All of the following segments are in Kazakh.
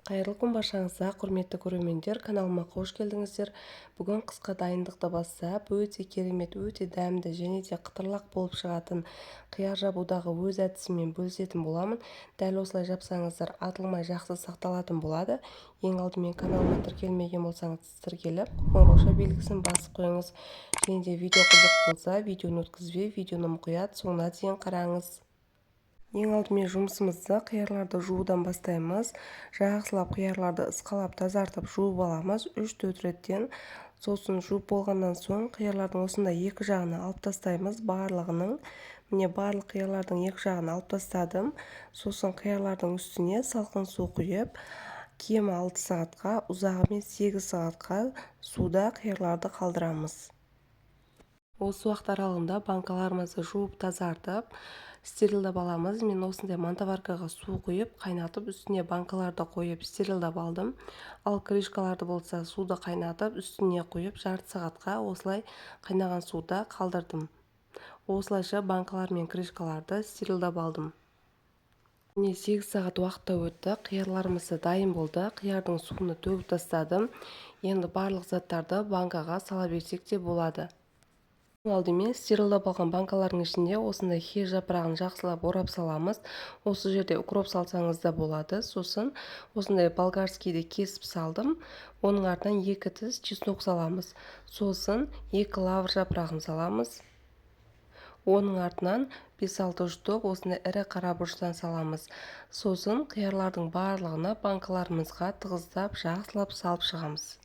Қайырлы күн баршаңызға, құрметті көрермендер, каналыма қош келдіңіздер. Бүгін қысқа дайындықты бастап, өте керемет, өте дәмді және де қытырлақ болып шығатын қияр жабудағы өз әдісімен бөлісетін боламын. Дәл осылай жапсаңыздар, атылмай жақсы сақталатын болады. Ең алдымен каналыма тіркелмеген болсаңыз, тіркеліп, қоңырауша белгісін басып қойыңыз. Және де видео қызық болса, видеоны өткізбей, видеоны мұқият соңына дейін қараңыз. Ең алдымен жұмысымызды қиярларды жуудан бастаймыз. Жақсылап қиярларды ысқалап тазартып жуып аламыз 3-4 реттен. Сосын жуып болғаннан соң қиярлардың осындай екі жағына алып тастаймыз барлығының. Міне барлық қиярлардың екі жағын алып тастадым. Сосын қиярлардың үстіне салқын су құйып, кемі 6 сағатқа, ұзағымен 8 сағатқа суда қиярларды қалдырамыз. Осы уақыт аралығында банкаларымызды жуып тазартып, стерилдеп аламыз. Мен осындай мантоваркаға су құйып, қайнатып, үстіне банкаларды қойып стерилдеп алдым. Ал крышкаларды болса суды қайнатып, үстіне құйып, жарты сағатқа осылай қайнаған суда қалдырдым. Осылайша банкалар мен крышкаларды стерилдеп алдым. Міне 8 сағат уақытта өтті. Қиярларымызды дайын болды. Қиярдың суын төгіп тастадым. Енді барлық заттарды банкаға сала берсек те болады. Алдымен стерилдеп алған банкалардың ішінде осындай хе жапырағын жақсылап орап саламыз. Осы жерде укроп салсаңыз да болады. Сосын осындай болгарскийді кесіп салдым. Оның артынан 2 тіс чеснок саламыз. Сосын 2 лавр жапырағын саламыз. Оның артынан 5-6 штук осындай ірі қара бұрыштан саламыз. Сосын қиярлардың барлығына банкаларымызға тығыздап жақсылап салып шығамыз.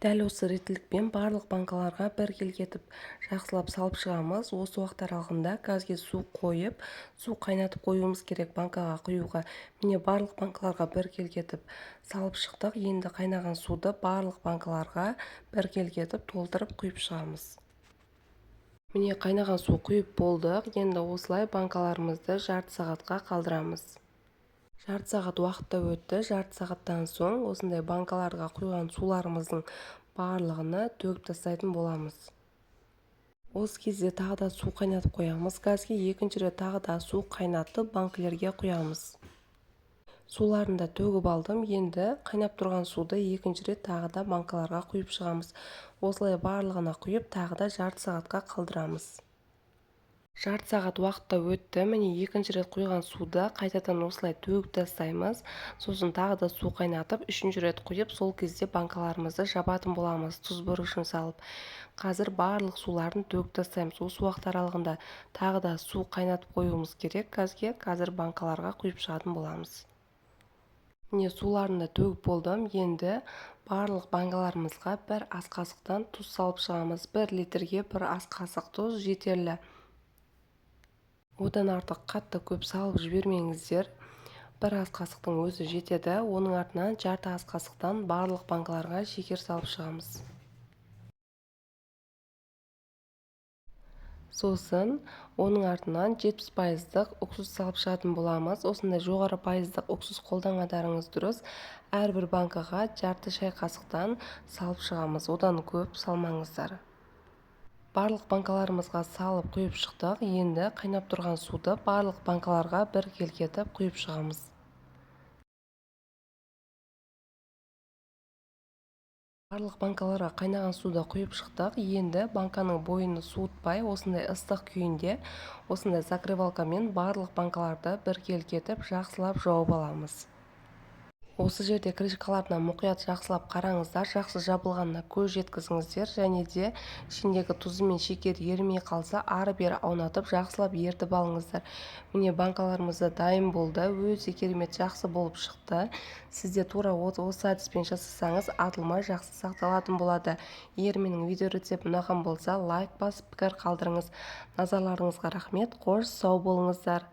Дәл осы реттілікпен барлық банкаларға бір келгетіп жақсылап салып шығамыз. Осы уақыт аралығында газге су қойып, су қайнатып қоюымыз керек банкаға құюға. Міне барлық банкаларға бір келгетіп салып шықтық. Енді қайнаған суды барлық банкаларға бір келгетіп толтырып құйып шығамыз. Міне қайнаған су құйып болдық. Енді осылай банкаларымызды жарты сағатқа қалдырамыз. Жарты сағат уақытта өтті. Жарты сағаттан соң осындай банкаларға құйған суларымыздың барлығына төгіп тастайтын боламыз. Осы кезде тағы да су қайнатып қоямыз. Газге екінші рет тағы да су қайнатып банкілерге құямыз. Суларын да төгіп алдым. Енді қайнап тұрған суды екінші рет тағы да банкаларға құйып шығамыз. Осылай барлығына құйып тағы да жарты сағатқа қалдырамыз. Жарты сағат уақытта өтті. Міне екінші рет құйған суды қайтадан осылай төгіп тастаймыз. Сосын тағы да су қайнатып, үшінші рет құйып, сол кезде банкаларымызды жабатын боламыз, тұз бұрышын салып. Қазір барлық суларын төгіп тастаймыз. Осы уақыт аралығында тағы да су қайнатып қоюымыз керек газге. Қазір банкаларға құйып шығатын боламыз. Міне суларын да төгіп болдым. Енді барлық банкаларымызға бір ас қасықтан тұз салып шығамыз. 1 литрге 1 ас қасық тұз жетерлі. Одан артық қатты көп салып жібермеңіздер. 1 ас қасықтың өзі жетеді. Оның артынан жарты ас қасықтан барлық банкаларға шекер салып шығамыз. Сосын оның артынан 70% уксус салып шығатын боламыз. Осындай жоғары пайыздық уксус қолданғандарыңыз дұрыс. Әрбір банкаға жарты шай қасықтан салып шығамыз. Одан көп салмаңыздар. Барлық банкаларымызға салып құйып шықтық. Енді қайнап тұрған суды барлық банкаларға бір келгетіп құйып шығамыз. Барлық банкаларға қайнаған суды құйып шықтық. Енді банканың бойын суытпай, осындай ыстық күйінде, осындай закрывалкамен барлық банкаларды бір келгетіп жақсылап жауып аламыз. Осы жерде крышкаларына мұқият жақсылап қараңыздар, жақсы жабылғанына көз жеткізіңіздер, және де ішіндегі тұзы мен шекер ерімей қалса, ары-бері аунатып жақсылап ертіп алыңыздар. Міне банкаларымызда дайын болды, өте керемет жақсы болып шықты. Сізде тура осы әдіспен жасасаңыз, атылмай жақсы сақталатын болады. Егер менің видео рецепт ұнаған болса, лайк басып пікір қалдырыңыз. Назарларыңызға рахмет, қош сау болыңыздар.